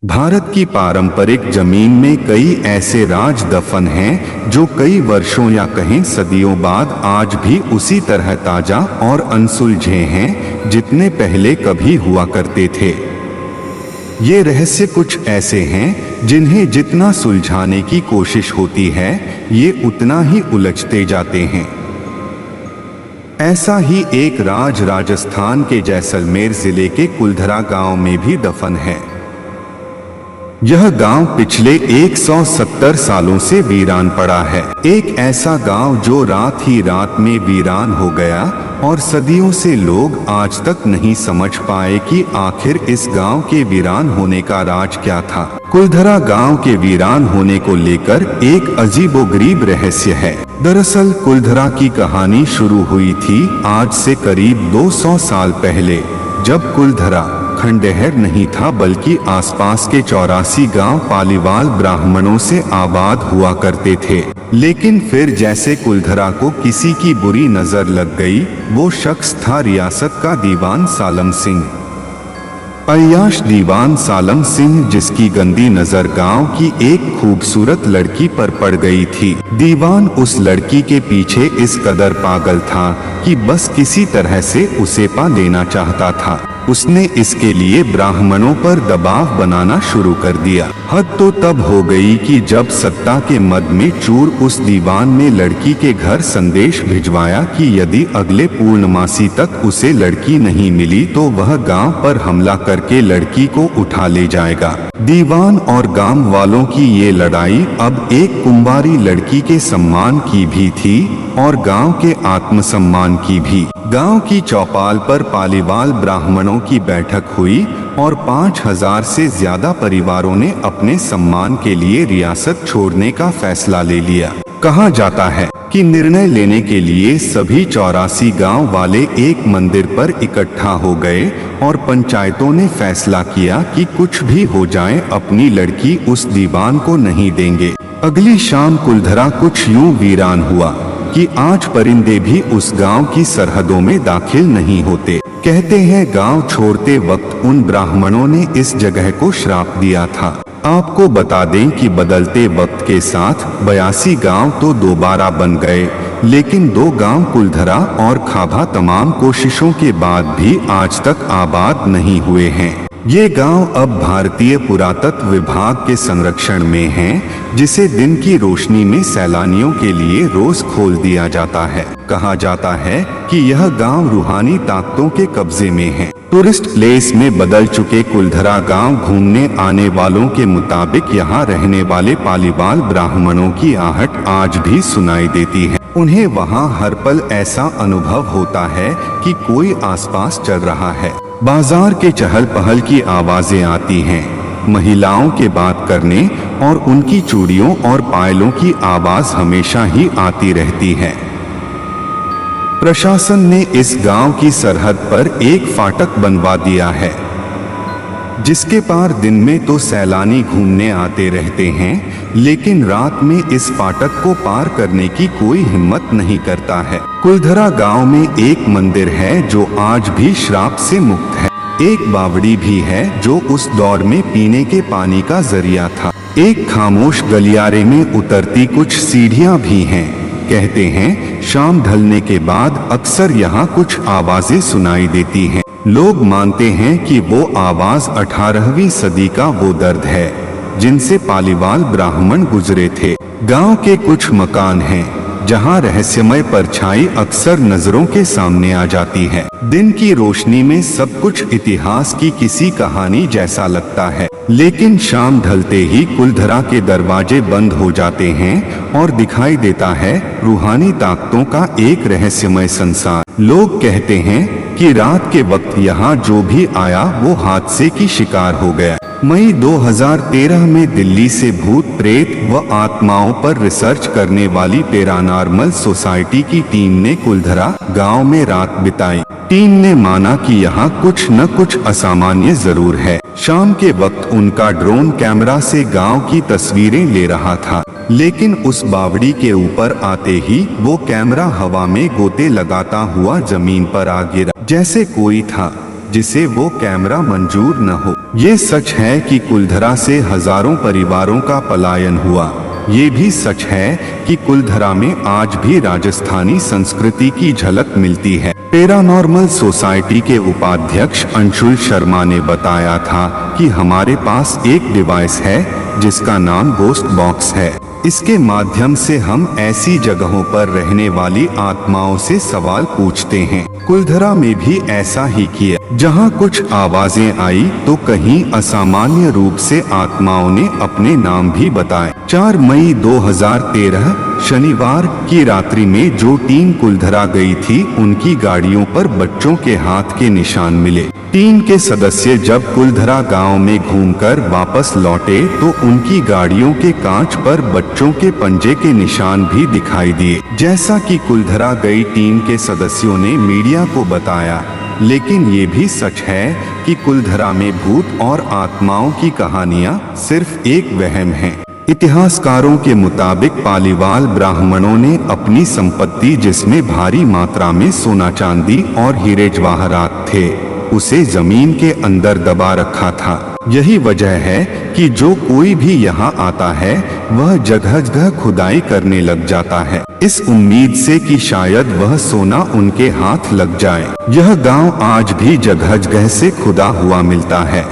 भारत की पारंपरिक जमीन में कई ऐसे राज दफन हैं जो कई वर्षों या कहें सदियों बाद आज भी उसी तरह ताजा और अनसुलझे हैं जितने पहले कभी हुआ करते थे। ये रहस्य कुछ ऐसे हैं जिन्हें जितना सुलझाने की कोशिश होती है ये उतना ही उलझते जाते हैं। ऐसा ही एक राज राजस्थान के जैसलमेर जिले के कुलधरा गांव में भी दफन है। यह गांव पिछले 170 सालों से वीरान पड़ा है। एक ऐसा गांव जो रात ही रात में वीरान हो गया और सदियों से लोग आज तक नहीं समझ पाए कि आखिर इस गांव के वीरान होने का राज क्या था। कुलधरा गांव के वीरान होने को लेकर एक अजीबोगरीब रहस्य है। दरअसल कुलधरा की कहानी शुरू हुई थी आज से करीब 200 साल पहले, जब कुलधरा खंडहर नहीं था बल्कि आसपास के 84 गांव पालीवाल ब्राह्मणों से आबाद हुआ करते थे। लेकिन फिर जैसे कुलधरा को किसी की बुरी नजर लग गई। वो शख्स था रियासत का दीवान सालम सिंह, अय्याश दीवान सालम सिंह, जिसकी गंदी नजर गांव की एक खूबसूरत लड़की पर पड़ गई थी। दीवान उस लड़की के पीछे इस कदर पागल था कि बस किसी तरह से उसे पा लेना चाहता था। उसने इसके लिए ब्राह्मणों पर दबाव बनाना शुरू कर दिया। हद तो तब हो गई कि जब सत्ता के मद में चूर उस दीवान ने लड़की के घर संदेश भिजवाया कि यदि अगले पूर्णमासी तक उसे लड़की नहीं मिली तो वह गांव पर हमला करके लड़की को उठा ले जाएगा। दीवान और गांव वालों की ये लड़ाई अब एक कुंवारी लड़की के सम्मान की भी थी और गांव के आत्मसम्मान की भी। गांव की चौपाल पर पालीवाल ब्राह्मणों की बैठक हुई और 5000 से ज्यादा परिवारों ने अपने सम्मान के लिए रियासत छोड़ने का फैसला ले लिया। कहा जाता है कि निर्णय लेने के लिए सभी 84 गांव वाले एक मंदिर पर इकट्ठा हो गए और पंचायतों ने फैसला किया कि कुछ भी हो जाए अपनी लड़की उस दीवान को नहीं देंगे। अगली शाम कुलधरा कुछ यूं वीरान हुआ कि आज परिंदे भी उस गांव की सरहदों में दाखिल नहीं होते। कहते हैं गांव छोड़ते वक्त उन ब्राह्मणों ने इस जगह को श्राप दिया था। आपको बता दें कि बदलते वक्त के साथ 82 गांव तो दोबारा बन गए, लेकिन 2 गांव कुलधरा और खाभा तमाम कोशिशों के बाद भी आज तक आबाद नहीं हुए हैं। ये गांव अब भारतीय पुरातत्व विभाग के संरक्षण में हैं, जिसे दिन की रोशनी में सैलानियों के लिए रोज खोल दिया जाता है। कहा जाता है कि यह गांव रूहानी ताकतों के कब्जे में है। टूरिस्ट प्लेस में बदल चुके कुलधरा गांव घूमने आने वालों के मुताबिक यहाँ रहने वाले पालीवाल ब्राह्मणों की आहट आज भी सुनाई देती है। उन्हें वहाँ हर पल ऐसा अनुभव होता है कि कोई आसपास चल रहा है। बाजार के चहल पहल की आवाजें आती हैं। महिलाओं के बात करने और उनकी चूड़ियों और पायलों की आवाज हमेशा ही आती रहती है। प्रशासन ने इस गांव की सरहद पर एक फाटक बनवा दिया है, जिसके पार दिन में तो सैलानी घूमने आते रहते हैं, लेकिन रात में इस फाटक को पार करने की कोई हिम्मत नहीं करता है। कुलधरा गांव में एक मंदिर है जो आज भी श्राप से मुक्त है। एक बावड़ी भी है जो उस दौर में पीने के पानी का जरिया था। एक खामोश गलियारे में उतरती कुछ सीढ़ियां भी हैं। कहते हैं शाम ढलने के बाद अक्सर यहाँ कुछ आवाजें सुनाई देती हैं। लोग मानते हैं कि वो आवाज 18वीं सदी का वो दर्द है जिनसे पालीवाल ब्राह्मण गुजरे थे। गांव के कुछ मकान हैं जहां रहस्यमय परछाई अक्सर नजरों के सामने आ जाती है। दिन की रोशनी में सब कुछ इतिहास की किसी कहानी जैसा लगता है, लेकिन शाम ढलते ही कुलधरा के दरवाजे बंद हो जाते हैं और दिखाई देता है रूहानी ताकतों का एक रहस्यमय संसार। लोग कहते हैं कि रात के वक्त यहाँ जो भी आया वो हादसे की शिकार हो गया। मई 2013 में दिल्ली से भूत प्रेत व आत्माओं पर रिसर्च करने वाली पैरानॉर्मल सोसाइटी की टीम ने कुलधरा गांव में रात बिताई। टीम ने माना कि यहाँ कुछ न कुछ असामान्य जरूर है। शाम के वक्त उनका ड्रोन कैमरा से गांव की तस्वीरें ले रहा था, लेकिन उस बावड़ी के ऊपर आते ही वो कैमरा हवा में गोते लगाता हुआ जमीन पर आ गिरा। जैसे कोई था जिसे वो कैमरा मंजूर न हो। ये सच है कि कुलधरा से हजारों परिवारों का पलायन हुआ। ये भी सच है कि कुलधरा में आज भी राजस्थानी संस्कृति की झलक मिलती है। पैरानॉर्मल सोसाइटी के उपाध्यक्ष अंशुल शर्मा ने बताया था कि हमारे पास एक डिवाइस है जिसका नाम गोस्ट बॉक्स है। इसके माध्यम से हम ऐसी जगहों पर रहने वाली आत्माओं से सवाल पूछते हैं। कुलधरा में भी ऐसा ही किया। जहां कुछ आवाजें आई तो कहीं असामान्य रूप से आत्माओं ने अपने नाम भी बताए। 4 मई 2013 शनिवार की रात्रि में जो टीम कुलधरा गई थी, उनकी गाड़ियों पर बच्चों के हाथ के निशान मिले। टीम के सदस्य जब कुलधरा गांव में घूमकर वापस लौटे तो उनकी गाड़ियों के कांच पर बच्चों के पंजे के निशान भी दिखाई दिए। जैसा कि कुलधरा गई टीम के सदस्यों ने मीडिया को बताया, लेकिन ये भी सच है कि कुलधरा में भूत और आत्माओं की कहानियां सिर्फ एक वहम है। इतिहासकारों के मुताबिक पालीवाल ब्राह्मणों ने अपनी संपत्ति, जिसमें भारी मात्रा में सोना चांदी और हीरे जवाहरात थे, उसे जमीन के अंदर दबा रखा था। यही वजह है कि जो कोई भी यहाँ आता है वह जगह जगह खुदाई करने लग जाता है, इस उम्मीद से कि शायद वह सोना उनके हाथ लग जाए। यह गांव आज भी जगह जगह से खुदा हुआ मिलता है।